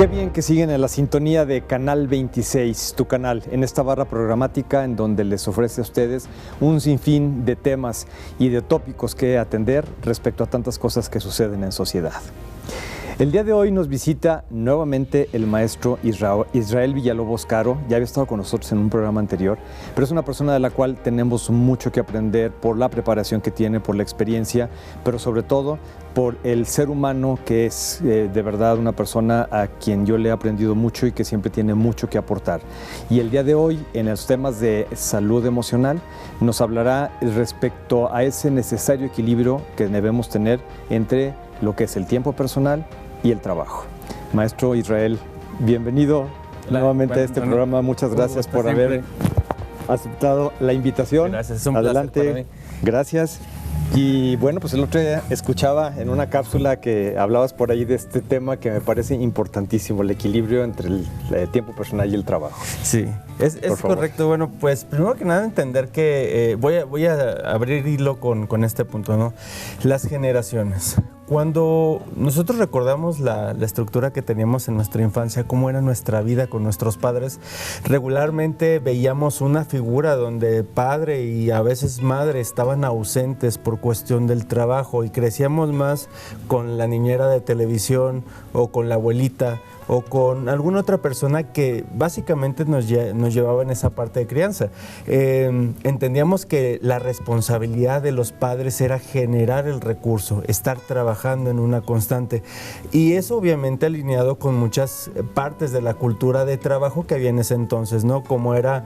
Qué bien que siguen en la sintonía de Canal 26, tu canal, en esta barra programática en donde les ofrece a ustedes un sinfín de temas y de tópicos que atender respecto a tantas cosas que suceden en sociedad. El día de hoy nos visita nuevamente el maestro Israel Villalobos Caro. Ya había estado con nosotros en un programa anterior, pero es una persona de la cual tenemos mucho que aprender por la preparación que tiene, por la experiencia, pero sobre todo por el ser humano que es de verdad una persona a quien yo le he aprendido mucho y que siempre tiene mucho que aportar. Y el día de hoy, en los temas de salud emocional, nos hablará respecto a ese necesario equilibrio que debemos tener entre lo que es el tiempo personal y el trabajo. Maestro Israel, bienvenido nuevamente a este programa. Muchas gracias por haber aceptado la invitación. Gracias, es un Adelante. placer para mí. Gracias. Y bueno, pues el otro día escuchaba en una cápsula que hablabas por ahí de este tema que me parece importantísimo, el equilibrio entre el tiempo personal y el trabajo. Sí, es correcto. Bueno, pues primero que nada entender que voy a abrir hilo con este punto, ¿no? Las generaciones. Cuando nosotros recordamos la estructura que teníamos en nuestra infancia, cómo era nuestra vida con nuestros padres, regularmente veíamos una figura donde padre y a veces madre estaban ausentes por cuestión del trabajo y crecíamos más con la niñera de televisión o con la abuelita o con alguna otra persona que básicamente nos llevaba en esa parte de crianza. Entendíamos que la responsabilidad de los padres era generar el recurso, estar trabajando en una constante. Y eso obviamente alineado con muchas partes de la cultura de trabajo que había en ese entonces, ¿no? Como era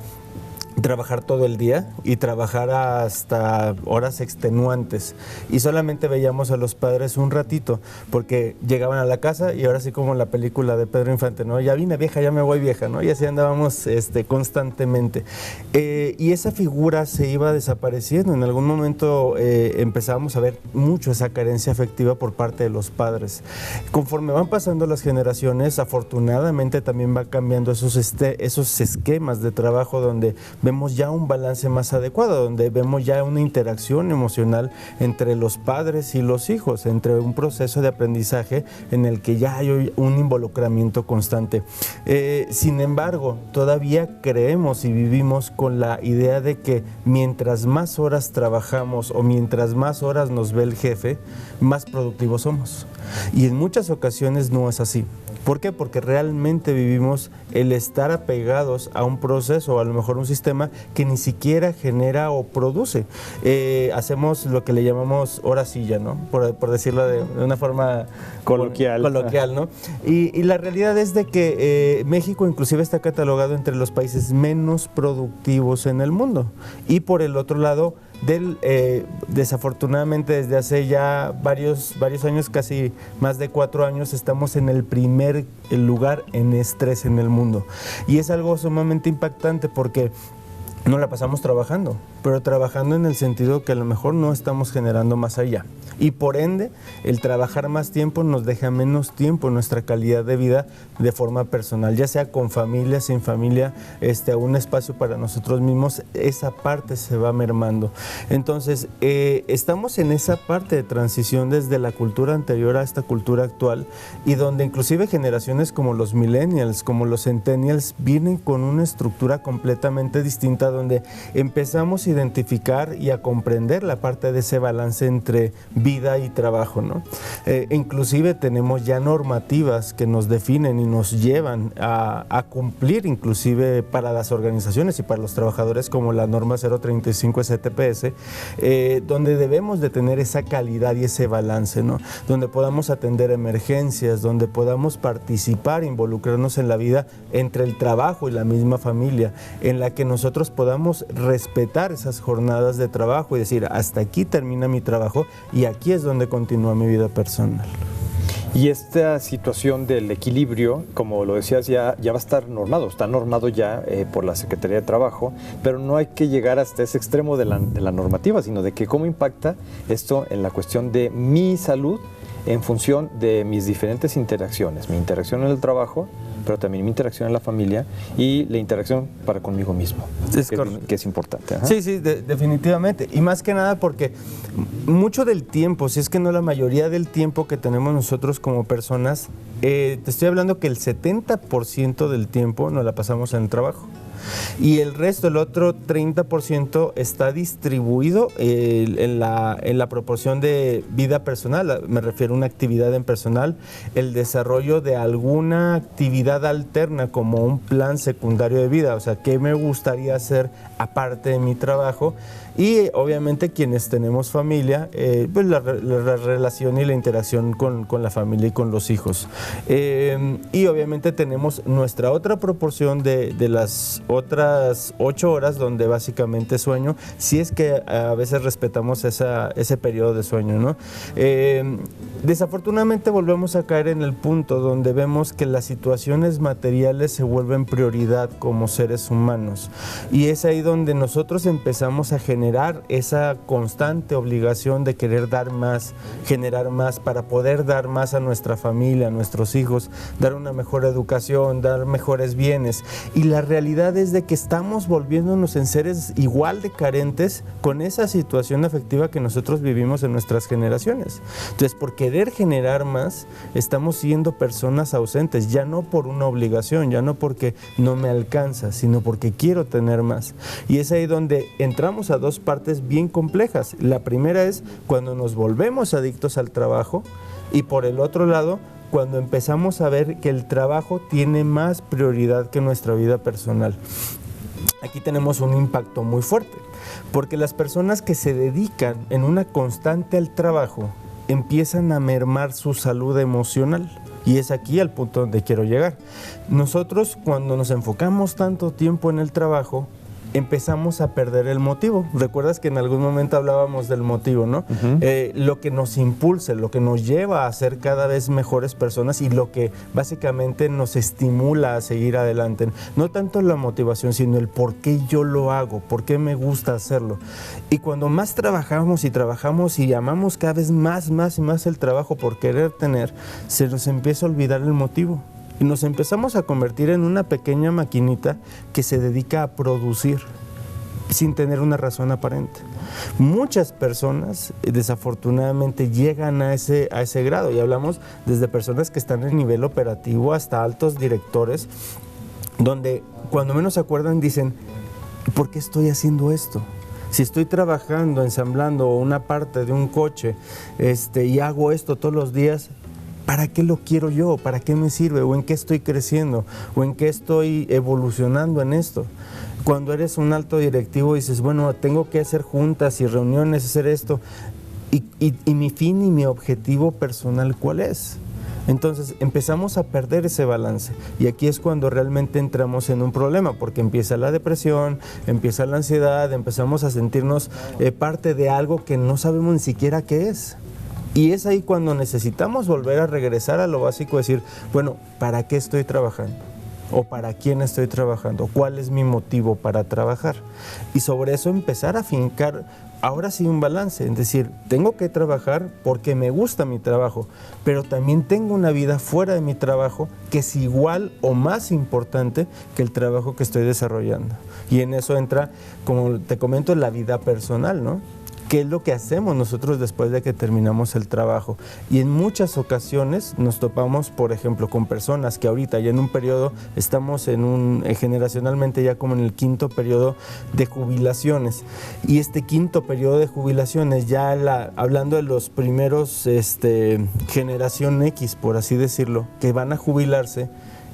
trabajar todo el día y trabajar hasta horas extenuantes y solamente veíamos a los padres un ratito porque llegaban a la casa y ahora sí como en la película de Pedro Infante, ¿no? Ya vine vieja, ya me voy vieja, ¿no? Y así andábamos constantemente y esa figura se iba desapareciendo. En algún momento empezábamos a ver mucho esa carencia afectiva por parte de los padres. Conforme van pasando las generaciones, afortunadamente también va cambiando esos esquemas de trabajo donde vemos ya un balance más adecuado, donde vemos ya una interacción emocional entre los padres y los hijos, entre un proceso de aprendizaje en el que ya hay un involucramiento constante. Sin embargo, todavía creemos y vivimos con la idea de que mientras más horas trabajamos o mientras más horas nos ve el jefe, más productivos somos. Y en muchas ocasiones no es así. ¿Por qué? Porque realmente vivimos el estar apegados a un proceso o a lo mejor un sistema que ni siquiera genera o produce. Hacemos lo que le llamamos hora silla, ¿no? Por decirlo de una forma coloquial, ¿no? Y la realidad es de que México inclusive está catalogado entre los países menos productivos en el mundo. Y por el otro lado, desafortunadamente desde hace ya varios años, casi más de 4 años, estamos en el primer lugar en estrés en el mundo. Y es algo sumamente impactante porque no la pasamos trabajando, pero trabajando en el sentido que a lo mejor no estamos generando más allá. Y por ende, el trabajar más tiempo nos deja menos tiempo en nuestra calidad de vida de forma personal, ya sea con familia, sin familia, un espacio para nosotros mismos, esa parte se va mermando. Entonces, estamos en esa parte de transición desde la cultura anterior a esta cultura actual y donde inclusive generaciones como los millennials, como los centennials, vienen con una estructura completamente distinta donde empezamos a identificar y a comprender la parte de ese balance entre vida y trabajo, ¿no? Inclusive tenemos ya normativas que nos definen y nos llevan a cumplir inclusive para las organizaciones y para los trabajadores como la norma 035 STPS, donde debemos de tener esa calidad y ese balance, ¿no? Donde podamos atender emergencias, donde podamos participar, involucrarnos en la vida entre el trabajo y la misma familia, en la que nosotros podamos respetar esas jornadas de trabajo y decir, hasta aquí termina mi trabajo y aquí es donde continúa mi vida personal. Y esta situación del equilibrio, como lo decías, ya va a estar normado, está normado ya por la Secretaría de Trabajo, pero no hay que llegar hasta ese extremo de la normativa, sino de que cómo impacta esto en la cuestión de mi salud en función de mis diferentes interacciones, mi interacción en el trabajo pero también mi interacción en la familia y la interacción para conmigo mismo, que es importante. Sí, definitivamente. Y más que nada porque mucho del tiempo, si es que no la mayoría del tiempo que tenemos nosotros como personas, te estoy hablando que el 70% del tiempo nos la pasamos en el trabajo. Y el resto, el otro 30% está distribuido en la proporción de vida personal, me refiero a una actividad en personal, el desarrollo de alguna actividad alterna como un plan secundario de vida, o sea, ¿qué me gustaría hacer aparte de mi trabajo? Y obviamente quienes tenemos familia, pues la relación y la interacción con la familia y con los hijos. Y obviamente tenemos nuestra otra proporción de las otras 8 horas donde básicamente sueño, si es que a veces respetamos ese periodo de sueño, ¿no? Desafortunadamente volvemos a caer en el punto donde vemos que las situaciones materiales se vuelven prioridad como seres humanos. Y es ahí donde nosotros empezamos a generar esa constante obligación de querer dar más, generar más, para poder dar más a nuestra familia, a nuestros hijos, dar una mejor educación, dar mejores bienes. Y la realidad es de que estamos volviéndonos en seres igual de carentes con esa situación afectiva que nosotros vivimos en nuestras generaciones. Entonces, por querer generar más, estamos siendo personas ausentes, ya no por una obligación, ya no porque no me alcanza, sino porque quiero tener más. Y es ahí donde entramos a dos partes bien complejas. La primera es cuando nos volvemos adictos al trabajo, y por el otro lado, cuando empezamos a ver que el trabajo tiene más prioridad que nuestra vida personal. Aquí tenemos un impacto muy fuerte, porque las personas que se dedican en una constante al trabajo empiezan a mermar su salud emocional. Y es aquí al punto donde quiero llegar. Nosotros, cuando nos enfocamos tanto tiempo en el trabajo, empezamos a perder el motivo. Recuerdas que en algún momento hablábamos del motivo, ¿no? Lo que nos impulsa, lo que nos lleva a ser cada vez mejores personas y lo que básicamente nos estimula a seguir adelante. No tanto la motivación, sino el por qué yo lo hago, por qué me gusta hacerlo. Y cuando más trabajamos y amamos cada vez más el trabajo por querer tener, se nos empieza a olvidar el motivo. Y nos empezamos a convertir en una pequeña maquinita que se dedica a producir sin tener una razón aparente. Muchas personas desafortunadamente llegan a ese grado, y hablamos desde personas que están en nivel operativo hasta altos directores, donde cuando menos se acuerdan dicen, ¿por qué estoy haciendo esto? Si estoy trabajando, ensamblando una parte de un coche y hago esto todos los días, ¿para qué lo quiero yo? ¿Para qué me sirve? ¿O en qué estoy creciendo? ¿O en qué estoy evolucionando en esto? Cuando eres un alto directivo dices, bueno, tengo que hacer juntas y reuniones, hacer esto. ¿Y mi fin y mi objetivo personal cuál es? Entonces empezamos a perder ese balance, y aquí es cuando realmente entramos en un problema, porque empieza la depresión, empieza la ansiedad, empezamos a sentirnos parte de algo que no sabemos ni siquiera qué es. Y es ahí cuando necesitamos volver a regresar a lo básico, decir, bueno, ¿para qué estoy trabajando? ¿O para quién estoy trabajando? ¿Cuál es mi motivo para trabajar? Y sobre eso empezar a fincar, ahora sí, un balance, es decir, tengo que trabajar porque me gusta mi trabajo, pero también tengo una vida fuera de mi trabajo que es igual o más importante que el trabajo que estoy desarrollando. Y en eso entra, como te comento, la vida personal, ¿no? ¿Qué es lo que hacemos nosotros después de que terminamos el trabajo? Y en muchas ocasiones nos topamos, por ejemplo, con personas que ahorita ya en un periodo, estamos generacionalmente ya como en el 5.º periodo de jubilaciones. Y este 5.º periodo de jubilaciones, ya hablando de los primeros generación X, por así decirlo, que van a jubilarse,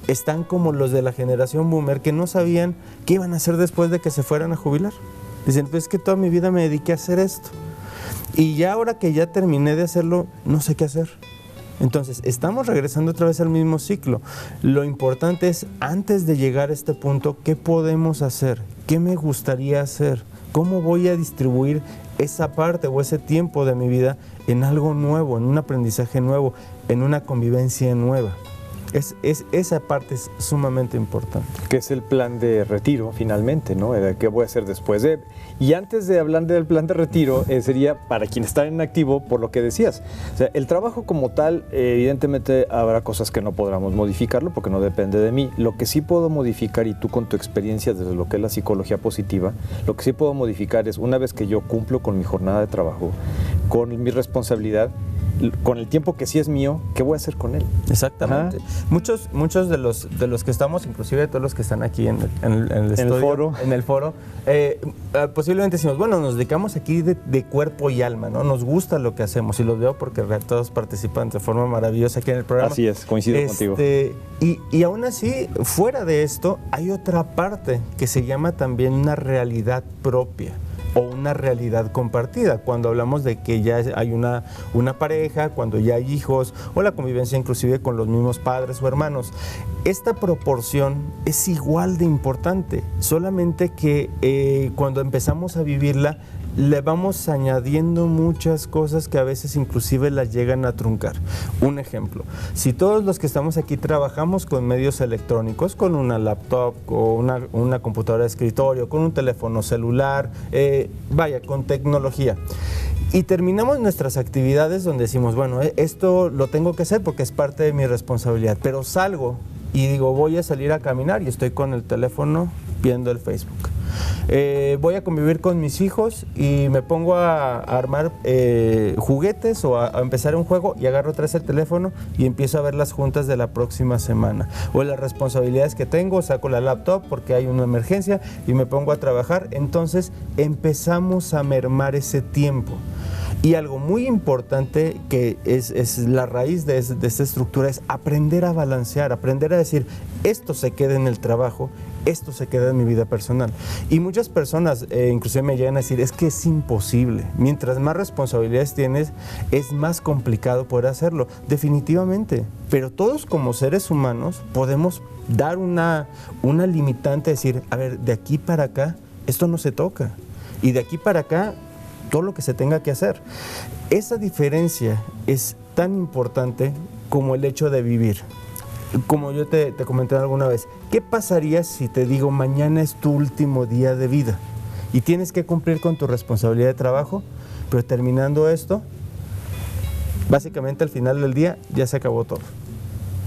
están como los de la generación Boomer, que no sabían qué iban a hacer después de que se fueran a jubilar. Dicen, pues es que toda mi vida me dediqué a hacer esto. Y ya ahora que ya terminé de hacerlo, no sé qué hacer. Entonces, estamos regresando otra vez al mismo ciclo. Lo importante es, antes de llegar a este punto, ¿qué podemos hacer? ¿Qué me gustaría hacer? ¿Cómo voy a distribuir esa parte o ese tiempo de mi vida en algo nuevo, en un aprendizaje nuevo, en una convivencia nueva? Esa parte es sumamente importante. Que es el plan de retiro, finalmente, ¿no? ¿Qué voy a hacer después de? Y antes de hablar del plan de retiro, sería para quien está en activo, por lo que decías. O sea, el trabajo como tal, evidentemente habrá cosas que no podamos modificarlo porque no depende de mí. Lo que sí puedo modificar, y tú con tu experiencia desde lo que es la psicología positiva, lo que sí puedo modificar es una vez que yo cumplo con mi jornada de trabajo, con mi responsabilidad, con el tiempo que sí es mío, ¿qué voy a hacer con él? Exactamente. Muchos de los que estamos, inclusive todos los que están aquí en el estudio, en el foro, posiblemente decimos, bueno, nos dedicamos aquí de cuerpo y alma, ¿no? Nos gusta lo que hacemos, y los veo porque todos participan de forma maravillosa aquí en el programa. Así es, coincido contigo. Y aún así, fuera de esto, hay otra parte que se llama también una realidad propia o una realidad compartida, cuando hablamos de que ya hay una pareja, cuando ya hay hijos, o la convivencia inclusive con los mismos padres o hermanos. Esta proporción es igual de importante, solamente que cuando empezamos a vivirla, le vamos añadiendo muchas cosas que a veces inclusive las llegan a truncar. Un ejemplo, si todos los que estamos aquí trabajamos con medios electrónicos, con una laptop, con una computadora de escritorio, con un teléfono celular, con tecnología, y terminamos nuestras actividades donde decimos, bueno, esto lo tengo que hacer porque es parte de mi responsabilidad, pero salgo y digo, voy a salir a caminar y estoy con el teléfono viendo el Facebook. Voy a convivir con mis hijos y me pongo a armar juguetes o a empezar un juego y agarro otra vez el teléfono y empiezo a ver las juntas de la próxima semana. O las responsabilidades que tengo, saco la laptop porque hay una emergencia y me pongo a trabajar. Entonces empezamos a mermar ese tiempo. Y algo muy importante que es la raíz de esta estructura es aprender a balancear, aprender a decir, esto se queda en el trabajo, esto se queda en mi vida personal. Y muchas personas inclusive me llegan a decir, es que es imposible. Mientras más responsabilidades tienes, es más complicado poder hacerlo. Definitivamente. Pero todos como seres humanos podemos dar una limitante, decir, a ver, de aquí para acá, esto no se toca. Y de aquí para acá, todo lo que se tenga que hacer. Esa diferencia es tan importante como el hecho de vivir. Como yo te comenté alguna vez, ¿qué pasaría si te digo mañana es tu último día de vida y tienes que cumplir con tu responsabilidad de trabajo, pero terminando esto, básicamente al final del día ya se acabó todo?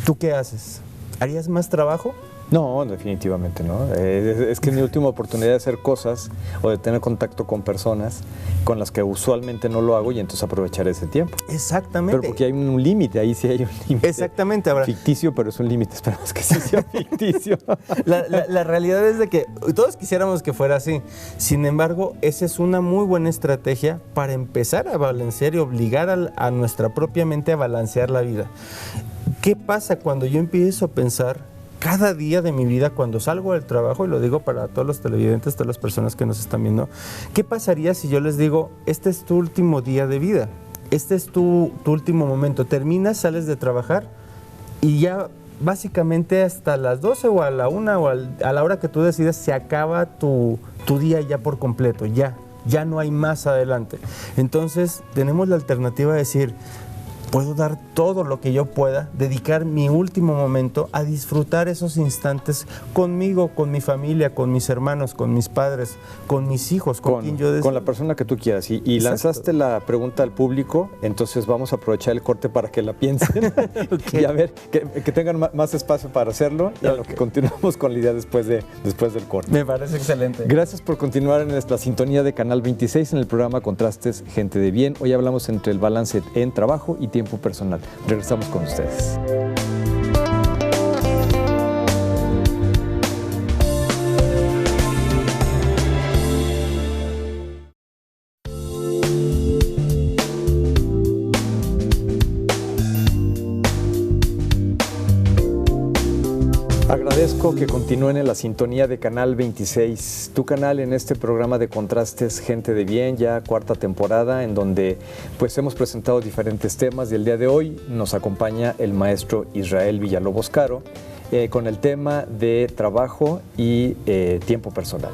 ¿Tú qué haces? ¿Harías más trabajo? No, definitivamente no. Es que es mi última oportunidad de hacer cosas o de tener contacto con personas con las que usualmente no lo hago y entonces aprovechar ese tiempo. Exactamente. Pero porque hay un límite, ahí sí hay un límite. Exactamente. Ahora, ficticio, pero es un límite, esperamos que sí sea ficticio. La realidad es de que todos quisiéramos que fuera así. Sin embargo, esa es una muy buena estrategia para empezar a balancear y obligar a nuestra propia mente a balancear la vida. ¿Qué pasa cuando yo empiezo a pensar cada día de mi vida, cuando salgo del trabajo, y lo digo para todos los televidentes, todas las personas que nos están viendo, qué pasaría si yo les digo, este es tu último día de vida, este es tu último momento, terminas, sales de trabajar y ya básicamente hasta las 12 o a la 1 o a la hora que tú decidas se acaba tu día ya por completo, ya no hay más adelante. Entonces tenemos la alternativa de decir, puedo dar todo lo que yo pueda, dedicar mi último momento a disfrutar esos instantes conmigo, con mi familia, con mis hermanos, con mis padres, con mis hijos, con quien yo deseo. Con la persona que tú quieras. Y lanzaste la pregunta al público, entonces vamos a aprovechar el corte para que la piensen okay. Y a ver, que tengan más espacio para hacerlo y a lo que continuamos con la idea después del corte. Me parece excelente. Gracias por continuar en nuestra sintonía de Canal 26 en el programa Contrastes, Gente de Bien. Hoy hablamos entre el balance en trabajo y tiempo personal. Regresamos con ustedes. Agradezco que continúen en la sintonía de Canal 26, tu canal en este programa de Contrastes, Gente de Bien, ya cuarta temporada, en donde pues hemos presentado diferentes temas y el día de hoy nos acompaña el maestro Israel Villalobos Caro con el tema de trabajo y tiempo personal.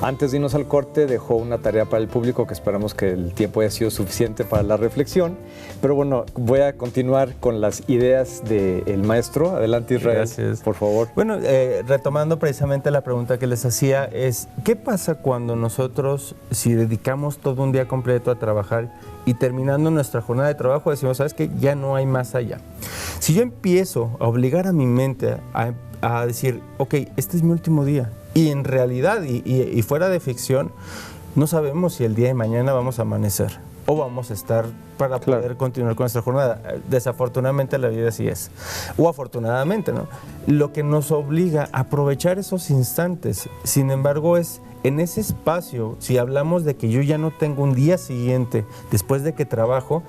Antes de irnos al corte, dejó una tarea para el público que esperamos que el tiempo haya sido suficiente para la reflexión. Pero bueno, voy a continuar con las ideas del maestro. Adelante, Israel. Gracias. Por favor. Bueno, retomando precisamente la pregunta que les hacía es, ¿qué pasa cuando nosotros, si dedicamos todo un día completo a trabajar y terminando nuestra jornada de trabajo decimos, ¿sabes qué? Ya no hay más allá. Si yo empiezo a obligar a mi mente a decir, ok, este es mi último día, y en realidad, y fuera de ficción, no sabemos si el día de mañana vamos a amanecer o vamos a estar para poder continuar con nuestra jornada. Desafortunadamente la vida así es, o afortunadamente, ¿no? Lo que nos obliga a aprovechar esos instantes, sin embargo, es en ese espacio, si hablamos de que yo ya no tengo un día siguiente después de que trabajo,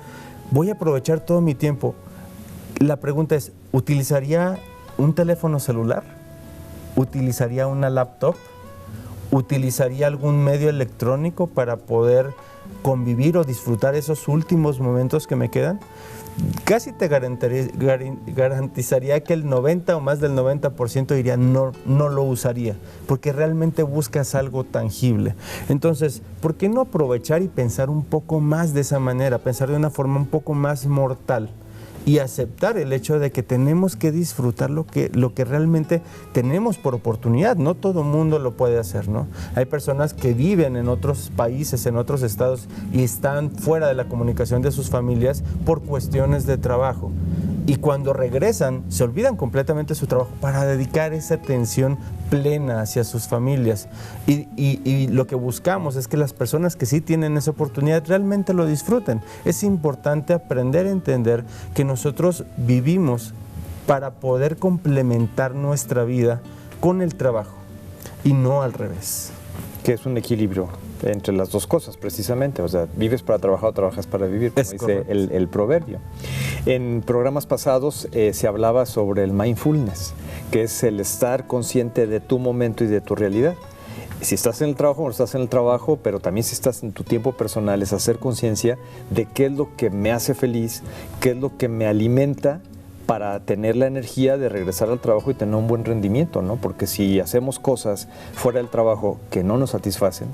voy a aprovechar todo mi tiempo. La pregunta es, ¿utilizaría un teléfono celular? ¿Utilizaría una laptop? ¿Utilizaría algún medio electrónico para poder convivir o disfrutar esos últimos momentos que me quedan? Casi te garantizaría que el 90 o más del 90% diría no lo usaría, porque realmente buscas algo tangible. Entonces, ¿por qué no aprovechar y pensar un poco más de esa manera, pensar de una forma un poco más mortal? Y aceptar el hecho de que tenemos que disfrutar lo que realmente tenemos por oportunidad. No todo mundo lo puede hacer, ¿no? Hay personas que viven en otros países, en otros estados y están fuera de la comunicación de sus familias por cuestiones de trabajo. Y cuando regresan, se olvidan completamente de su trabajo para dedicar esa atención plena hacia sus familias. Y lo que buscamos es que las personas que sí tienen esa oportunidad realmente lo disfruten. Es importante aprender a entender que nosotros vivimos para poder complementar nuestra vida con el trabajo y no al revés. Que es un equilibrio entre las dos cosas, precisamente. O sea, vives para trabajar o trabajas para vivir, como dice el proverbio. En programas pasados se hablaba sobre el mindfulness, que es el estar consciente de tu momento y de tu realidad. Si estás en el trabajo, no estás en el trabajo, pero también si estás en tu tiempo personal, es hacer conciencia de qué es lo que me hace feliz, qué es lo que me alimenta, para tener la energía de regresar al trabajo y tener un buen rendimiento, ¿no? Porque si hacemos cosas fuera del trabajo que no nos satisfacen,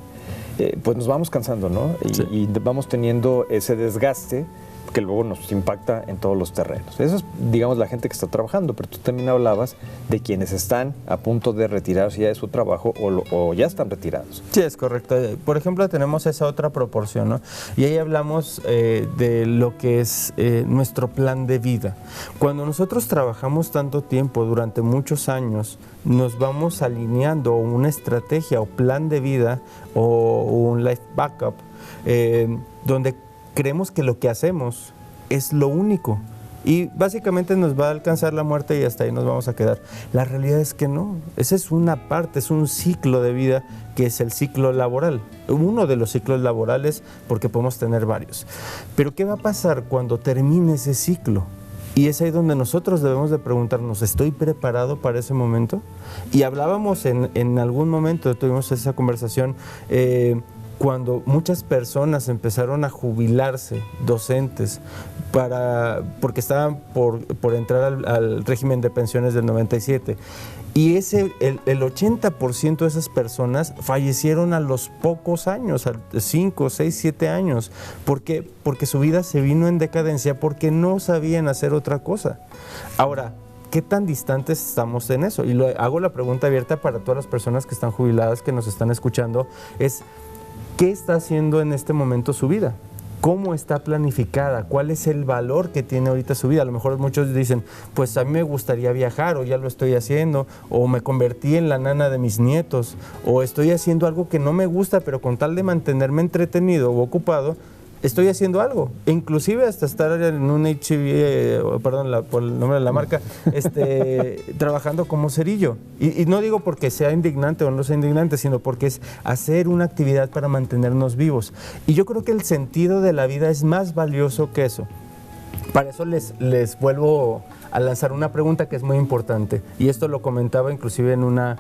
pues nos vamos cansando, ¿no? Y vamos teniendo ese desgaste que luego nos impacta en todos los terrenos. Eso es, digamos, la gente que está trabajando, pero tú también hablabas de quienes están a punto de retirarse ya de su trabajo o ya están retirados. Sí, es correcto. Por ejemplo, tenemos esa otra proporción, ¿no? Y ahí hablamos de lo que es nuestro plan de vida. Cuando nosotros trabajamos tanto tiempo, durante muchos años, nos vamos alineando una estrategia o plan de vida o un life backup, donde creemos que lo que hacemos es lo único y básicamente nos va a alcanzar la muerte y hasta ahí nos vamos a quedar. La realidad es que no, esa es una parte, es un ciclo de vida que es el ciclo laboral, uno de los ciclos laborales, porque podemos tener varios. Pero ¿qué va a pasar cuando termine ese ciclo? Y es ahí donde nosotros debemos de preguntarnos, ¿estoy preparado para ese momento? Y hablábamos en algún momento, tuvimos esa conversación, cuando muchas personas empezaron a jubilarse, docentes, porque estaban por entrar al régimen de pensiones del 97. Y el 80% de esas personas fallecieron a los pocos años, a 5, 6, 7 años. ¿Por qué? Porque su vida se vino en decadencia, porque no sabían hacer otra cosa. Ahora, ¿qué tan distantes estamos en eso? Y hago la pregunta abierta para todas las personas que están jubiladas, que nos están escuchando, es ¿qué está haciendo en este momento su vida? ¿Cómo está planificada? ¿Cuál es el valor que tiene ahorita su vida? A lo mejor muchos dicen, pues a mí me gustaría viajar, o ya lo estoy haciendo, o me convertí en la nana de mis nietos, o estoy haciendo algo que no me gusta, pero con tal de mantenerme entretenido o ocupado, estoy haciendo algo, inclusive hasta estar en un HB, perdón por el nombre de la marca, trabajando como cerillo. Y no digo porque sea indignante o no sea indignante, sino porque es hacer una actividad para mantenernos vivos. Y yo creo que el sentido de la vida es más valioso que eso. Para eso les vuelvo a lanzar una pregunta que es muy importante, y esto lo comentaba inclusive en una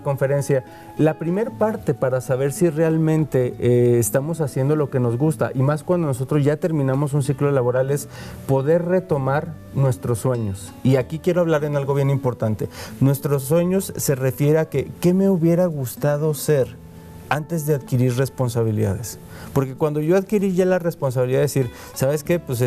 conferencia. La primera parte para saber si realmente estamos haciendo lo que nos gusta, y más cuando nosotros ya terminamos un ciclo laboral, es poder retomar nuestros sueños. Y aquí quiero hablar en algo bien importante. Nuestros sueños se refiere a ¿qué me hubiera gustado ser antes de adquirir responsabilidades. Porque cuando yo adquirí ya la responsabilidad de decir, ¿sabes qué? Pues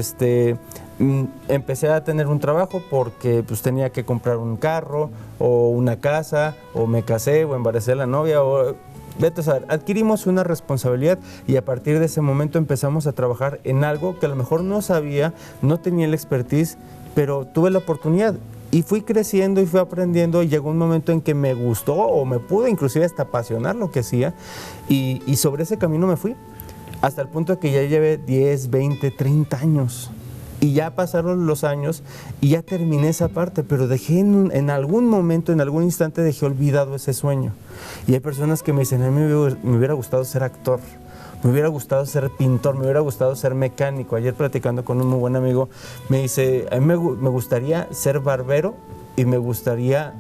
empecé a tener un trabajo porque pues tenía que comprar un carro o una casa, o me casé o embaracé a la novia, o vete a saber, adquirimos una responsabilidad y a partir de ese momento empezamos a trabajar en algo que a lo mejor no sabía, no tenía el expertise, pero tuve la oportunidad. Y fui creciendo y fui aprendiendo y llegó un momento en que me gustó o me pude inclusive hasta apasionar lo que hacía y sobre ese camino me fui hasta el punto de que ya llevé 10, 20, 30 años y ya pasaron los años y ya terminé esa parte, pero dejé en algún momento, en algún instante dejé olvidado ese sueño. Y hay personas que me dicen, a mí me hubiera gustado ser actor, me hubiera gustado ser pintor, me hubiera gustado ser mecánico. Ayer platicando con un muy buen amigo, me dice, a mí me gustaría ser barbero y me gustaría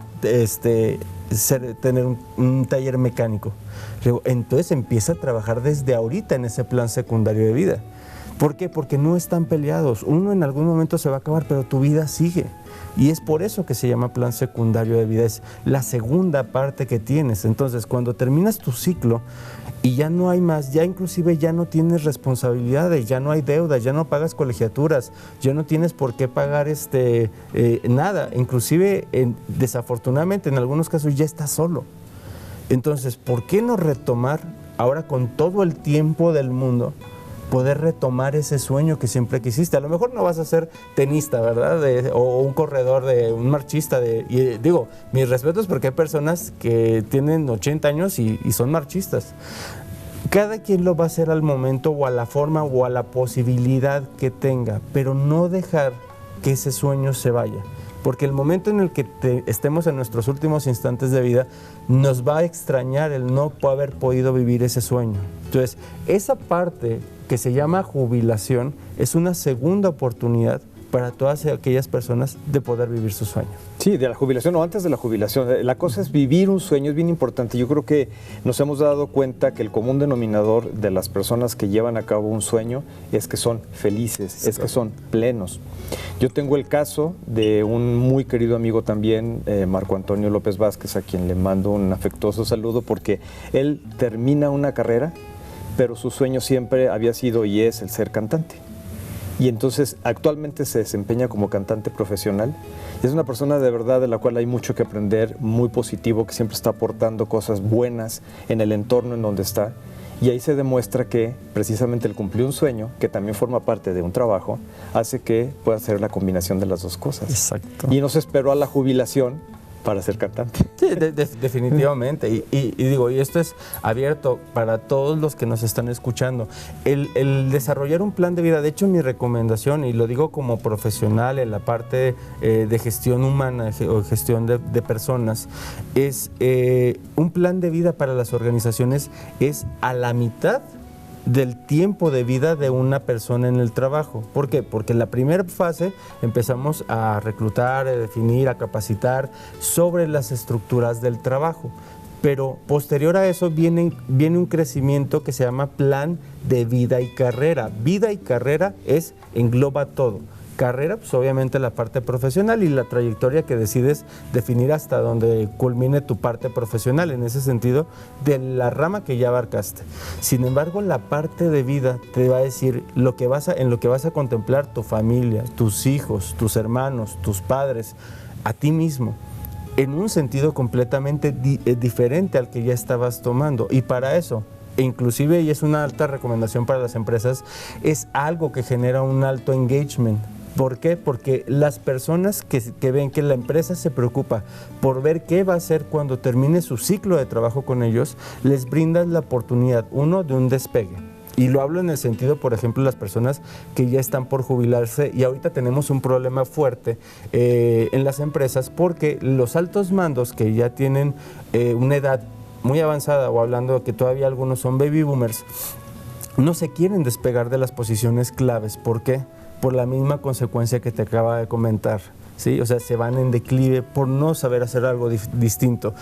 tener un taller mecánico. Le digo, entonces empieza a trabajar desde ahorita en ese plan secundario de vida. ¿Por qué? Porque no están peleados. Uno en algún momento se va a acabar, pero tu vida sigue. Y es por eso que se llama plan secundario de vida. Es la segunda parte que tienes. Entonces, cuando terminas tu ciclo y ya no hay más, ya inclusive ya no tienes responsabilidades, ya no hay deudas, ya no pagas colegiaturas, ya no tienes por qué pagar nada. Inclusive, desafortunadamente, en algunos casos ya estás solo. Entonces, ¿por qué no retomar ahora con todo el tiempo del mundo? Poder retomar ese sueño que siempre quisiste. A lo mejor no vas a ser tenista, ¿verdad? O un corredor, un marchista. Y digo, mis respetos porque hay personas que tienen 80 años y son marchistas. Cada quien lo va a hacer al momento o a la forma o a la posibilidad que tenga, pero no dejar que ese sueño se vaya. Porque el momento en el que estemos en nuestros últimos instantes de vida, nos va a extrañar el no haber podido vivir ese sueño. Entonces, esa parte que se llama jubilación es una segunda oportunidad para todas aquellas personas de poder vivir su sueño. Sí, de la jubilación o antes de la jubilación. La cosa es vivir un sueño, es bien importante. Yo creo que nos hemos dado cuenta que el común denominador de las personas que llevan a cabo un sueño es que son felices, sí, es que son plenos. Yo tengo el caso de un muy querido amigo también, Marco Antonio López Vázquez, a quien le mando un afectuoso saludo porque él termina una carrera, pero su sueño siempre había sido y es el ser cantante. Y entonces actualmente se desempeña como cantante profesional. Es una persona de verdad de la cual hay mucho que aprender, muy positivo, que siempre está aportando cosas buenas en el entorno en donde está. Y ahí se demuestra que precisamente el cumplir un sueño, que también forma parte de un trabajo, hace que pueda hacer la combinación de las dos cosas. Exacto. Y no se esperó a la jubilación para ser cantante. Sí, definitivamente. Y digo, y esto es abierto para todos los que nos están escuchando. El desarrollar un plan de vida, de hecho mi recomendación, y lo digo como profesional en la parte de gestión humana o gestión de personas, es un plan de vida para las organizaciones es a la mitad del tiempo de vida de una persona en el trabajo. ¿Por qué? Porque en la primera fase empezamos a reclutar, a definir, a capacitar sobre las estructuras del trabajo. Pero posterior a eso viene un crecimiento que se llama plan de vida y carrera. Vida y carrera engloba todo. Carrera, pues obviamente la parte profesional y la trayectoria que decides definir hasta donde culmine tu parte profesional, en ese sentido, de la rama que ya abarcaste. Sin embargo, la parte de vida te va a decir en lo que vas a contemplar tu familia, tus hijos, tus hermanos, tus padres, a ti mismo, en un sentido completamente diferente al que ya estabas tomando. Y para eso, inclusive, y es una alta recomendación para las empresas, es algo que genera un alto engagement. ¿Por qué? Porque las personas que ven que la empresa se preocupa por ver qué va a hacer cuando termine su ciclo de trabajo con ellos, les brindan la oportunidad, uno, de un despegue. Y lo hablo en el sentido, por ejemplo, las personas que ya están por jubilarse y ahorita tenemos un problema fuerte en las empresas porque los altos mandos que ya tienen una edad muy avanzada, o hablando de que todavía algunos son baby boomers, no se quieren despegar de las posiciones claves. ¿Por qué? Por la misma consecuencia que te acaba de comentar, ¿sí? O sea, se van en declive por no saber hacer algo distinto.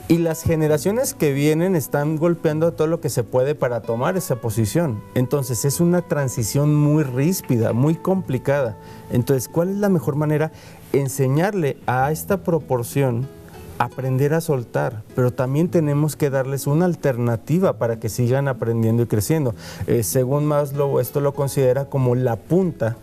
Y las generaciones que vienen están golpeando todo lo que se puede para tomar esa posición. Entonces, es una transición muy ríspida, muy complicada. Entonces, ¿cuál es la mejor manera? Enseñarle a esta proporción aprender a soltar, pero también tenemos que darles una alternativa para que sigan aprendiendo y creciendo. Según Maslow, esto lo considera como la punta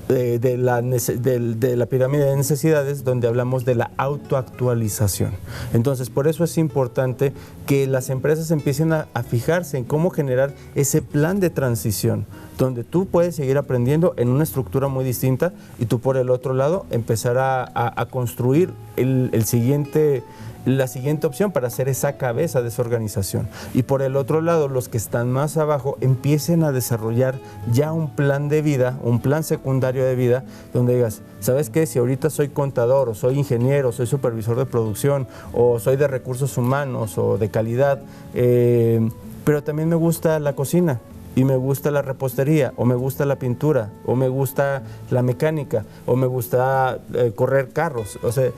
de la pirámide de necesidades, donde hablamos de la autoactualización. Entonces, por eso es importante que las empresas empiecen a fijarse en cómo generar ese plan de transición, donde tú puedes seguir aprendiendo en una estructura muy distinta y tú por el otro lado empezar a construir la siguiente opción para ser esa cabeza de esa organización. Y por el otro lado, los que están más abajo empiecen a desarrollar ya un plan de vida, un plan secundario de vida, donde digas, ¿sabes qué? Si ahorita soy contador, o soy ingeniero, o soy supervisor de producción, o soy de recursos humanos, o de calidad, pero también me gusta la cocina, y me gusta la repostería, o me gusta la pintura, o me gusta la mecánica, o me gusta correr carros. O sea,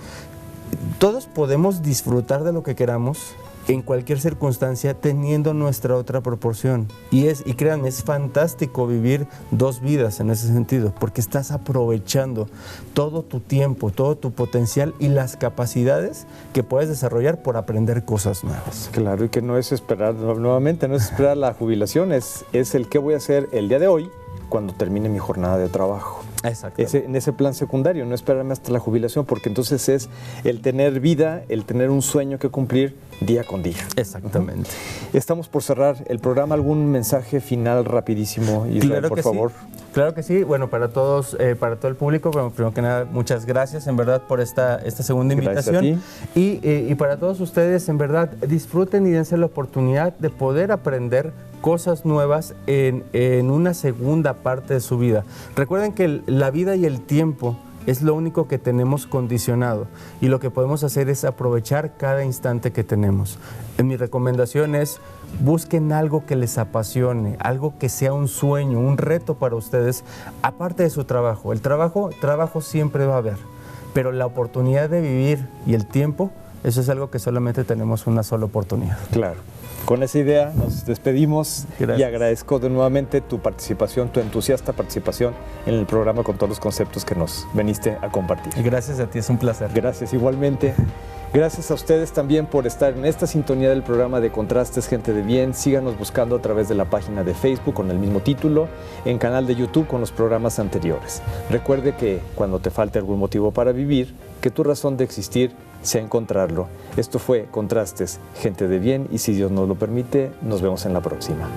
todos podemos disfrutar de lo que queramos en cualquier circunstancia teniendo nuestra otra proporción. Y créanme, es fantástico vivir dos vidas en ese sentido, porque estás aprovechando todo tu tiempo, todo tu potencial y las capacidades que puedes desarrollar por aprender cosas nuevas. Claro, y que no es esperar, nuevamente, no es esperar la jubilación, es el qué voy a hacer el día de hoy cuando termine mi jornada de trabajo. Exacto. En ese plan secundario, no esperarme hasta la jubilación, porque entonces es el tener vida, el tener un sueño que cumplir día con día. Exactamente. Estamos por cerrar el programa. ¿Algún mensaje final rapidísimo, Israel, claro por favor? Sí. Claro que sí. Bueno, para todos, para todo el público, bueno, primero que nada, muchas gracias en verdad por esta segunda invitación. Gracias a ti. Y para todos ustedes, en verdad, disfruten y dense la oportunidad de poder aprender cosas nuevas en una segunda parte de su vida. Recuerden que la vida y el tiempo es lo único que tenemos condicionado, y lo que podemos hacer es aprovechar cada instante que tenemos. Mi recomendación es: busquen algo que les apasione, algo que sea un sueño, un reto para ustedes, aparte de su trabajo. El trabajo siempre va a haber, pero la oportunidad de vivir y el tiempo, eso es algo que solamente tenemos una sola oportunidad. Claro. Con esa idea nos despedimos. Gracias. Y agradezco de nuevamente tu participación, tu entusiasta participación en el programa con todos los conceptos que nos veniste a compartir. Gracias a ti, es un placer. Gracias igualmente. Gracias a ustedes también por estar en esta sintonía del programa de Contrastes, Gente de Bien. Síganos buscando a través de la página de Facebook con el mismo título, en canal de YouTube con los programas anteriores. Recuerde que cuando te falte algún motivo para vivir, que tu razón de existir sea encontrarlo. Esto fue Contrastes, Gente de Bien, y si Dios nos lo permite, nos vemos en la próxima.